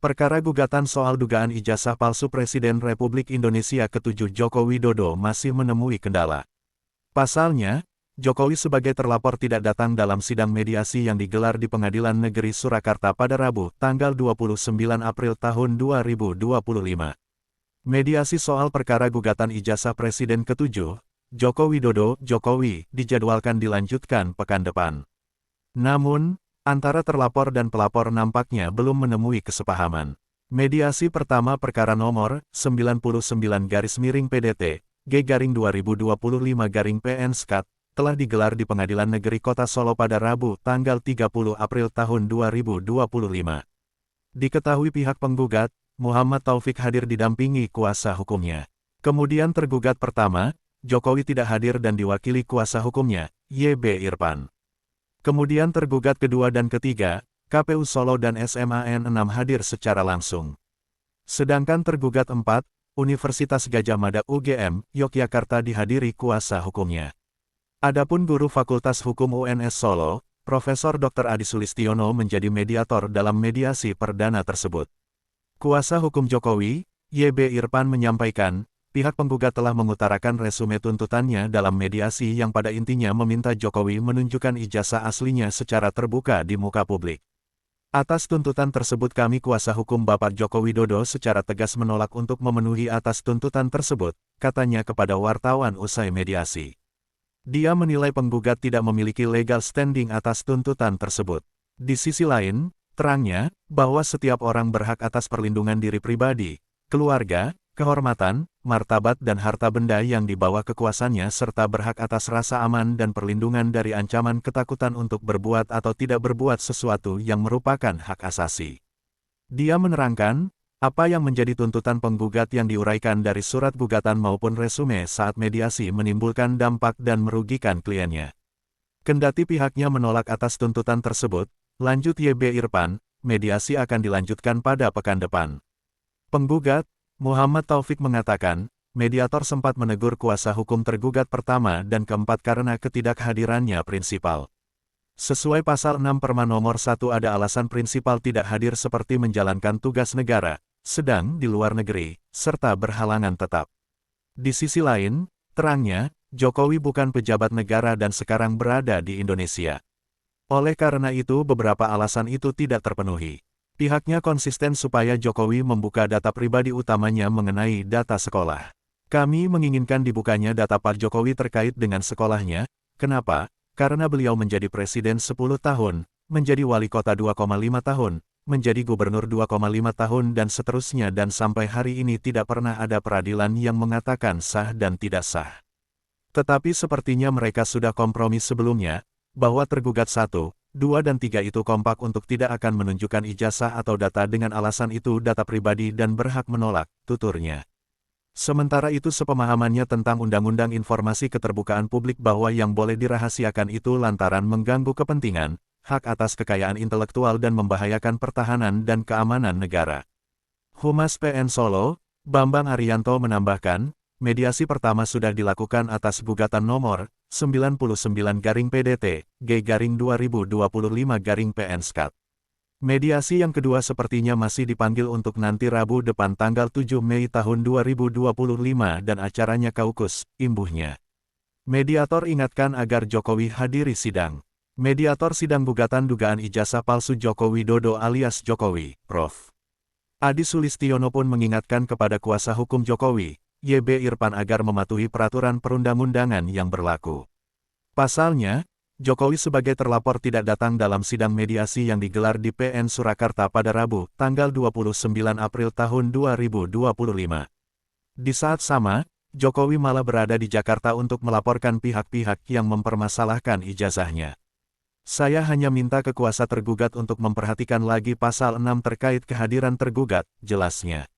Perkara gugatan soal dugaan ijazah palsu Presiden Republik Indonesia ke-7 Joko Widodo masih menemui kendala. Pasalnya, Jokowi sebagai terlapor tidak datang dalam sidang mediasi yang digelar di Pengadilan Negeri Surakarta pada Rabu, tanggal 29 April tahun 2025. Mediasi soal perkara gugatan ijazah Presiden ke-7, Joko Widodo, Jokowi, dijadwalkan dilanjutkan pekan depan. Namun, antara terlapor dan pelapor nampaknya belum menemui kesepahaman. Mediasi pertama perkara nomor 99-PDT, G-2025-PN-SKAT, telah digelar di Pengadilan Negeri Kota Solo pada Rabu, tanggal 30 April tahun 2025. Diketahui pihak penggugat, Muhammad Taufik hadir didampingi kuasa hukumnya. Kemudian tergugat pertama, Jokowi tidak hadir dan diwakili kuasa hukumnya, YB Irfan. Kemudian tergugat kedua dan ketiga, KPU Solo dan SMAN 6 hadir secara langsung. Sedangkan tergugat 4, Universitas Gadjah Mada UGM, Yogyakarta dihadiri kuasa hukumnya. Adapun guru Fakultas Hukum UNS Solo, Profesor Dr. Adi Sulistiono menjadi mediator dalam mediasi perdana tersebut. Kuasa hukum Jokowi, YB Irfan menyampaikan, pihak penggugat telah mengutarakan resume tuntutannya dalam mediasi yang pada intinya meminta Jokowi menunjukkan ijazah aslinya secara terbuka di muka publik. Atas tuntutan tersebut kami kuasa hukum Bapak Joko Widodo secara tegas menolak untuk memenuhi atas tuntutan tersebut, katanya kepada wartawan usai mediasi. Dia menilai penggugat tidak memiliki legal standing atas tuntutan tersebut. Di sisi lain, terangnya, bahwa setiap orang berhak atas perlindungan diri pribadi, keluarga, kehormatan, martabat dan harta benda yang dibawa kekuasaannya serta berhak atas rasa aman dan perlindungan dari ancaman ketakutan untuk berbuat atau tidak berbuat sesuatu yang merupakan hak asasi. Dia menerangkan, apa yang menjadi tuntutan penggugat yang diuraikan dari surat gugatan maupun resume saat mediasi menimbulkan dampak dan merugikan kliennya. Kendati pihaknya menolak atas tuntutan tersebut, lanjut YB Irfan, mediasi akan dilanjutkan pada pekan depan. Penggugat, Muhammad Taufik mengatakan, mediator sempat menegur kuasa hukum tergugat pertama dan keempat karena ketidakhadirannya prinsipal. Sesuai pasal 6 Perma nomor 1 ada alasan prinsipal tidak hadir seperti menjalankan tugas negara, sedang di luar negeri, serta berhalangan tetap. Di sisi lain, terangnya, Jokowi bukan pejabat negara dan sekarang berada di Indonesia. Oleh karena itu beberapa alasan itu tidak terpenuhi. Pihaknya konsisten supaya Jokowi membuka data pribadi utamanya mengenai data sekolah. Kami menginginkan dibukanya data Pak Jokowi terkait dengan sekolahnya. Kenapa? Karena beliau menjadi presiden 10 tahun, menjadi wali kota 2,5 tahun, menjadi gubernur 2,5 tahun dan seterusnya dan sampai hari ini tidak pernah ada peradilan yang mengatakan sah dan tidak sah. Tetapi sepertinya mereka sudah kompromi sebelumnya, bahwa tergugat 1, 2 dan 3 itu kompak untuk tidak akan menunjukkan ijazah atau data dengan alasan itu data pribadi dan berhak menolak, tuturnya. Sementara itu sepemahamannya tentang Undang-Undang Informasi Keterbukaan Publik bahwa yang boleh dirahasiakan itu lantaran mengganggu kepentingan, hak atas kekayaan intelektual dan membahayakan pertahanan dan keamanan negara. Humas PN Solo, Bambang Ariyanto menambahkan, mediasi pertama sudah dilakukan atas gugatan nomor 99-PDT, G-2025-PN-SKAT. Mediasi yang kedua sepertinya masih dipanggil untuk nanti Rabu depan tanggal 7 Mei tahun 2025 dan acaranya kaukus, imbuhnya. Mediator ingatkan agar Jokowi hadiri sidang. Mediator sidang gugatan dugaan ijazah palsu Joko Widodo alias Jokowi, Prof. Adi Sulistiono pun mengingatkan kepada kuasa hukum Jokowi, YB Irfan agar mematuhi peraturan perundang-undangan yang berlaku. Pasalnya, Jokowi sebagai terlapor tidak datang dalam sidang mediasi yang digelar di PN Surakarta pada Rabu, tanggal 29 April tahun 2025. Di saat sama, Jokowi malah berada di Jakarta untuk melaporkan pihak-pihak yang mempermasalahkan ijazahnya. Saya hanya minta ke kuasa tergugat untuk memperhatikan lagi pasal 6 terkait kehadiran tergugat, jelasnya.